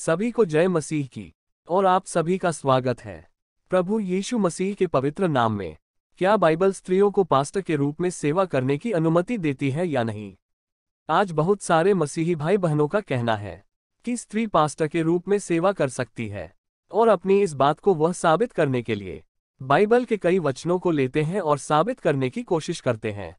सभी को जय मसीह की और आप सभी का स्वागत है प्रभु यीशु मसीह के पवित्र नाम में। क्या बाइबल स्त्रियों को पास्टर के रूप में सेवा करने की अनुमति देती है या नहीं? आज बहुत सारे मसीही भाई बहनों का कहना है कि स्त्री पास्टर के रूप में सेवा कर सकती है और अपनी इस बात को वह साबित करने के लिए बाइबल के कई वचनों को लेते हैं और साबित करने की कोशिश करते हैं,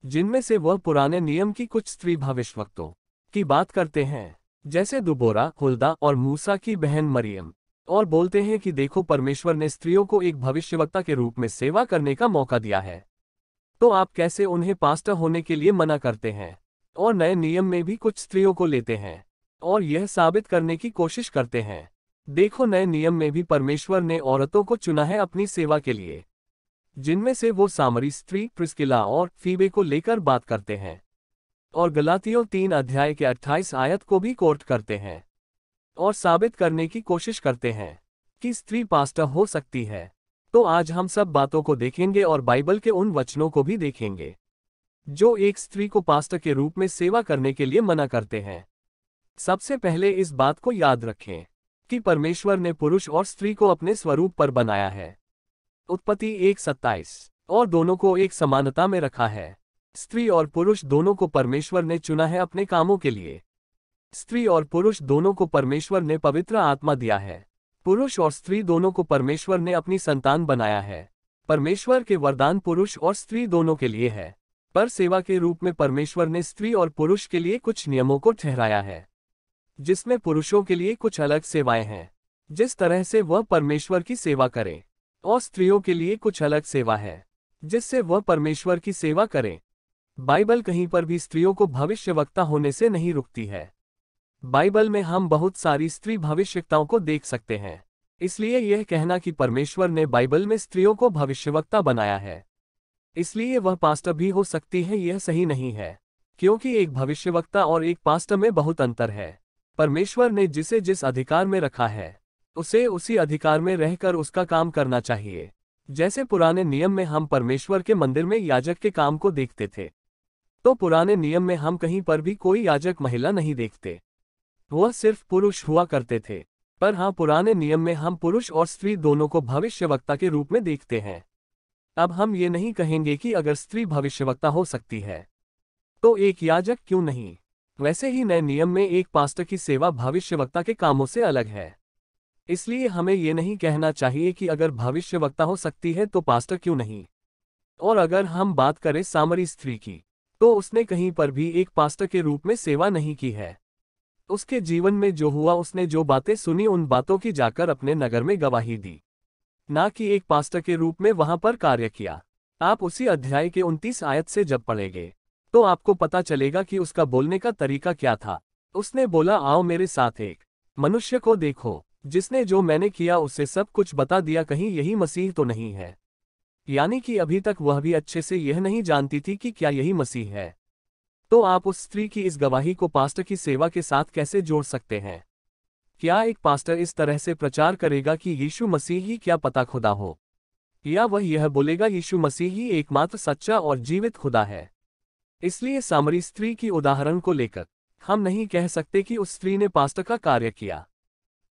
जिनमें से वह पुराने नियम की कुछ स्त्री भविष्यवक्तों की बात करते हैं, जैसे दुबोरा, हुल्दा और मूसा की बहन मरियम, और बोलते हैं कि देखो परमेश्वर ने स्त्रियों को एक भविष्यवक्ता के रूप में सेवा करने का मौका दिया है, तो आप कैसे उन्हें पास्टर होने के लिए मना करते हैं? और नए नियम में भी कुछ स्त्रियों को लेते हैं और यह साबित करने की कोशिश करते हैं। देखो नए नियम में भी परमेश्वर ने औरतों को चुना है अपनी सेवा के लिए, जिनमें से वो सामरी स्त्री प्रिस्किला और फीबे को लेकर बात करते हैं और गलातियों 3 अध्याय के 28 आयत को भी कोट करते हैं और साबित करने की कोशिश करते हैं कि स्त्री पास्टर हो सकती है। तो आज हम सब बातों को देखेंगे और बाइबल के उन वचनों को भी देखेंगे जो एक स्त्री को पास्टर के रूप में सेवा करने के लिए मना करते हैं। सबसे पहले इस बात को याद रखें कि परमेश्वर ने पुरुष और स्त्री को अपने स्वरूप पर बनाया है। उत्पत्ति 1:27 और दोनों को एक समानता में रखा है। स्त्री और पुरुष दोनों को परमेश्वर ने चुना है अपने कामों के लिए। स्त्री और पुरुष दोनों को परमेश्वर ने पवित्र आत्मा दिया है। पुरुष और स्त्री दोनों को परमेश्वर ने अपनी संतान बनाया है। परमेश्वर के वरदान पुरुष और स्त्री दोनों के लिए है, पर सेवा के रूप में परमेश्वर ने स्त्री और पुरुष के लिए कुछ नियमों को ठहराया है, जिसमें पुरुषों के लिए कुछ अलग सेवाएं हैं, जिस तरह से वह परमेश्वर की सेवा करें, और स्त्रियों के लिए कुछ अलग सेवा है, जिससे वह परमेश्वर की सेवा करें। बाइबल कहीं पर भी स्त्रियों को भविष्यवक्ता होने से नहीं रुकती है। बाइबल में हम बहुत सारी स्त्री भविष्यवक्ताओं को देख सकते हैं, इसलिए यह कहना कि परमेश्वर ने बाइबल में स्त्रियों को भविष्यवक्ता बनाया है, इसलिए वह पास्टर भी हो सकती है, यह सही नहीं है, क्योंकि एक भविष्यवक्ता और एक पास्टर में बहुत अंतर है। परमेश्वर ने जिसे जिस अधिकार में रखा है उसे उसी अधिकार में रहकर उसका काम करना चाहिए। जैसे पुराने नियम में हम परमेश्वर के मंदिर में याजक के काम को देखते थे, तो पुराने नियम में हम कहीं पर भी कोई याजक महिला नहीं देखते, वह सिर्फ पुरुष हुआ करते थे। पर हाँ, पुराने नियम में हम पुरुष और स्त्री दोनों को भविष्यवक्ता के रूप में देखते हैं। अब हम ये नहीं कहेंगे कि अगर स्त्री भविष्यवक्ता हो सकती है तो एक याजक क्यों नहीं। वैसे ही नए नियम में एक पास्टर की सेवा भविष्यवक्ता के कामों से अलग है, इसलिए हमें ये नहीं कहना चाहिए कि अगर भविष्यवक्ता हो सकती है तो पास्टर क्यों नहीं। और अगर हम बात करें सामरी स्त्री की, तो उसने कहीं पर भी एक पास्टर के रूप में सेवा नहीं की है। उसके जीवन में जो हुआ, उसने जो बातें सुनी उन बातों की जाकर अपने नगर में गवाही दी, ना कि एक पास्टर के रूप में वहां पर कार्य किया। आप उसी अध्याय के 29 आयत से जब पढ़ेंगे तो आपको पता चलेगा कि उसका बोलने का तरीका क्या था। उसने बोला, आओ मेरे साथ एक मनुष्य को देखो जिसने जो मैंने किया उससे सब कुछ बता दिया, कहीं यही मसीह तो नहीं है। यानी कि अभी तक वह भी अच्छे से यह नहीं जानती थी कि क्या यही मसीह है। तो आप उस स्त्री की इस गवाही को पास्टर की सेवा के साथ कैसे जोड़ सकते हैं? क्या एक पास्टर इस तरह से प्रचार करेगा कि यीशु मसीह ही क्या पता खुदा हो, या वह यह बोलेगा यीशु मसीह ही एकमात्र सच्चा और जीवित खुदा है? इसलिए सामरी स्त्री की उदाहरण को लेकर हम नहीं कह सकते कि उस स्त्री ने पास्टर का कार्य किया।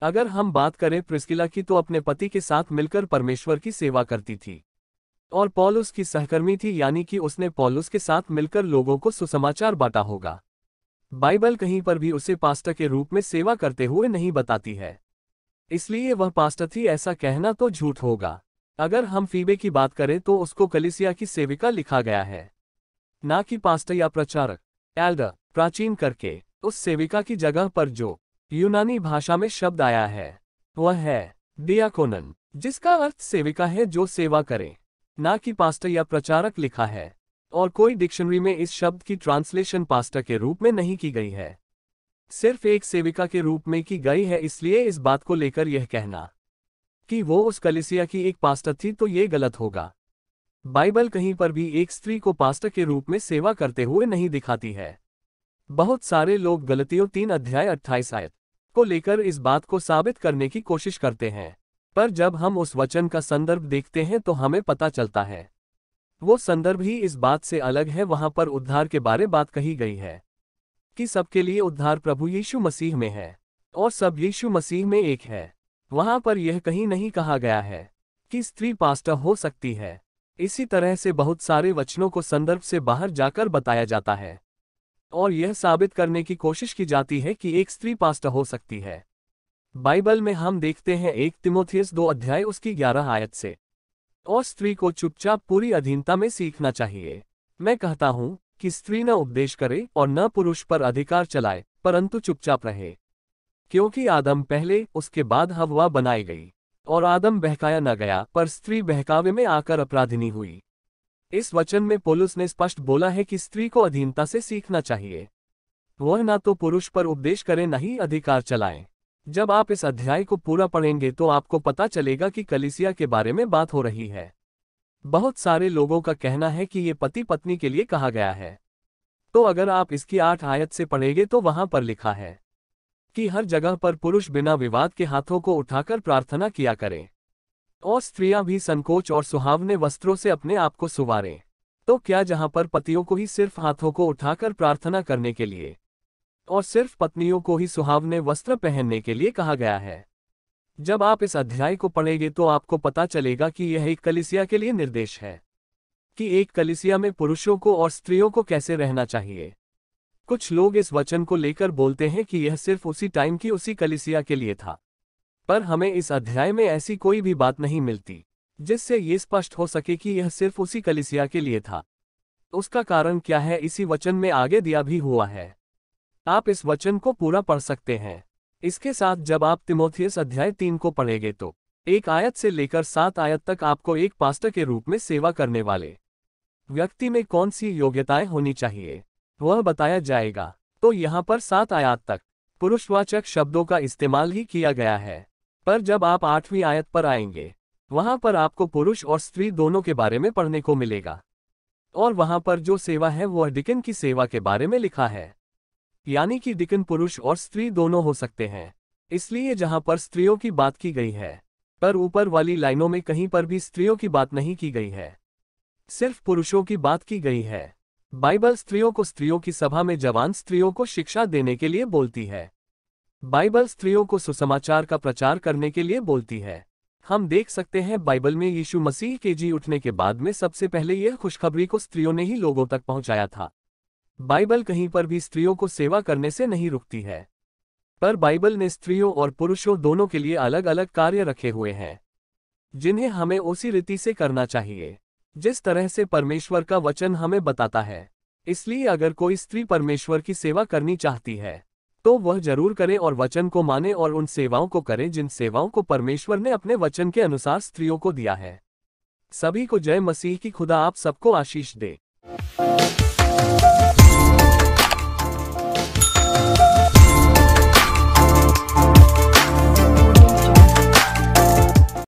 अगर हम बात करें प्रिस्किला की, तो अपने पति के साथ मिलकर परमेश्वर की सेवा करती थी और पौलुस की सहकर्मी थी, यानी कि उसने पौलुस के साथ मिलकर लोगों को सुसमाचार बांटा होगा। बाइबल कहीं पर भी उसे पास्टर के रूप में सेवा करते हुए नहीं बताती है, इसलिए वह पास्टर थी ऐसा कहना तो झूठ होगा। अगर हम फीबे की बात करें तो उसको कलीसिया की सेविका लिखा गया है, ना कि पास्टर या प्रचारक एल्डर। प्राचीन करके उस सेविका की जगह पर जो यूनानी भाषा में शब्द आया है वह है डियाकोनन, जिसका अर्थ सेविका है जो सेवा करे, ना कि पास्टर या प्रचारक लिखा है। और कोई डिक्शनरी में इस शब्द की ट्रांसलेशन पास्टर के रूप में नहीं की गई है, सिर्फ एक सेविका के रूप में की गई है। इसलिए इस बात को लेकर यह कहना कि वो उस कलीसिया की एक पास्टर थी तो ये गलत होगा। बाइबल कहीं पर भी एक स्त्री को पास्टर के रूप में सेवा करते हुए नहीं दिखाती है। बहुत सारे लोग गलातियों 3 अध्याय 28 आयत को लेकर इस बात को साबित करने की कोशिश करते हैं, पर जब हम उस वचन का संदर्भ देखते हैं तो हमें पता चलता है वो संदर्भ ही इस बात से अलग है। वहां पर उद्धार के बारे बात कही गई है कि सबके लिए उद्धार प्रभु यीशु मसीह में है। और सब यीशु मसीह में एक है। वहां पर यह कहीं नहीं कहा गया है कि स्त्री पास्टर हो सकती है। इसी तरह से बहुत सारे वचनों को संदर्भ से बाहर जाकर बताया जाता है और यह साबित करने की कोशिश की जाती है कि एक स्त्री पास्टर हो सकती है। बाइबल में हम देखते हैं 1 तिमोथियस 2 अध्याय उसकी 11 आयत से, और स्त्री को चुपचाप पूरी अधीनता में सीखना चाहिए। मैं कहता हूं कि स्त्री न उपदेश करे और न पुरुष पर अधिकार चलाए, परंतु चुपचाप रहे, क्योंकि आदम पहले, उसके बाद हव्वा बनाई गई, और आदम बहकाया न गया पर स्त्री बहकावे में आकर अपराधिनी हुई। इस वचन में पौलुस ने स्पष्ट बोला है कि स्त्री को अधीनता से सीखना चाहिए। वह ना तो पुरुष पर उपदेश करे न ही अधिकार चलाए। जब आप इस अध्याय को पूरा पढ़ेंगे तो आपको पता चलेगा कि कलीसिया के बारे में बात हो रही है। बहुत सारे लोगों का कहना है कि ये पति पत्नी के लिए कहा गया है। तो अगर आप इसकी 8 आयत से पढ़ेंगे तो वहां पर लिखा है कि हर जगह पर पुरुष बिना विवाद के हाथों को उठाकर प्रार्थना किया करें, और स्त्रियां भी संकोच और सुहावने वस्त्रों से अपने आप को सुवारें। तो क्या जहां पर पतियों को ही सिर्फ हाथों को उठाकर प्रार्थना करने के लिए और सिर्फ पत्नियों को ही सुहावने वस्त्र पहनने के लिए कहा गया है? जब आप इस अध्याय को पढ़ेंगे तो आपको पता चलेगा कि यह एक कलीसिया के लिए निर्देश है कि एक कलीसिया में पुरुषों को और स्त्रियों को कैसे रहना चाहिए। कुछ लोग इस वचन को लेकर बोलते हैं कि यह सिर्फ उसी टाइम की उसी कलीसिया के लिए था, पर हमें इस अध्याय में ऐसी कोई भी बात नहीं मिलती जिससे ये स्पष्ट हो सके कि यह सिर्फ उसी कलीसिया के लिए था। उसका कारण क्या है, इसी वचन में आगे दिया भी हुआ है। आप इस वचन को पूरा पढ़ सकते हैं। इसके साथ जब आप तिमोथियस अध्याय 3 को पढ़ेंगे तो 1 आयत से लेकर 7 आयत तक आपको एक पास्टर के रूप में सेवा करने वाले व्यक्ति में कौन सी योग्यताएं होनी चाहिए वह बताया जाएगा। तो यहाँ पर 7 आयत तक पुरुषवाचक शब्दों का इस्तेमाल ही किया गया है, पर जब आप 8वीं आयत पर आएंगे वहां पर आपको पुरुष और स्त्री दोनों के बारे में पढ़ने को मिलेगा, और वहां पर जो सेवा है वह डिकन की सेवा के बारे में लिखा है, यानी कि डिकन पुरुष और स्त्री दोनों हो सकते हैं। इसलिए जहां पर स्त्रियों की बात की गई है, पर ऊपर वाली लाइनों में कहीं पर भी स्त्रियों की बात नहीं की गई है, सिर्फ पुरुषों की बात की गई है। बाइबल स्त्रियों को स्त्रियों की सभा में जवान स्त्रियों को शिक्षा देने के लिए बोलती है। बाइबल स्त्रियों को सुसमाचार का प्रचार करने के लिए बोलती है। हम देख सकते हैं बाइबल में यीशु मसीह के जी उठने के बाद में सबसे पहले यह खुशखबरी को स्त्रियों ने ही लोगों तक पहुंचाया था। बाइबल कहीं पर भी स्त्रियों को सेवा करने से नहीं रुकती है, पर बाइबल ने स्त्रियों और पुरुषों दोनों के लिए अलग अलग कार्य रखे हुए हैं जिन्हें हमें उसी रीति से करना चाहिए जिस तरह से परमेश्वर का वचन हमें बताता है। इसलिए अगर कोई स्त्री परमेश्वर की सेवा करनी चाहती है तो वह जरूर करे और वचन को माने और उन सेवाओं को करे जिन सेवाओं को परमेश्वर ने अपने वचन के अनुसार स्त्रियों को दिया है। सभी को जय मसीह की। खुदा आप सबको आशीष दे।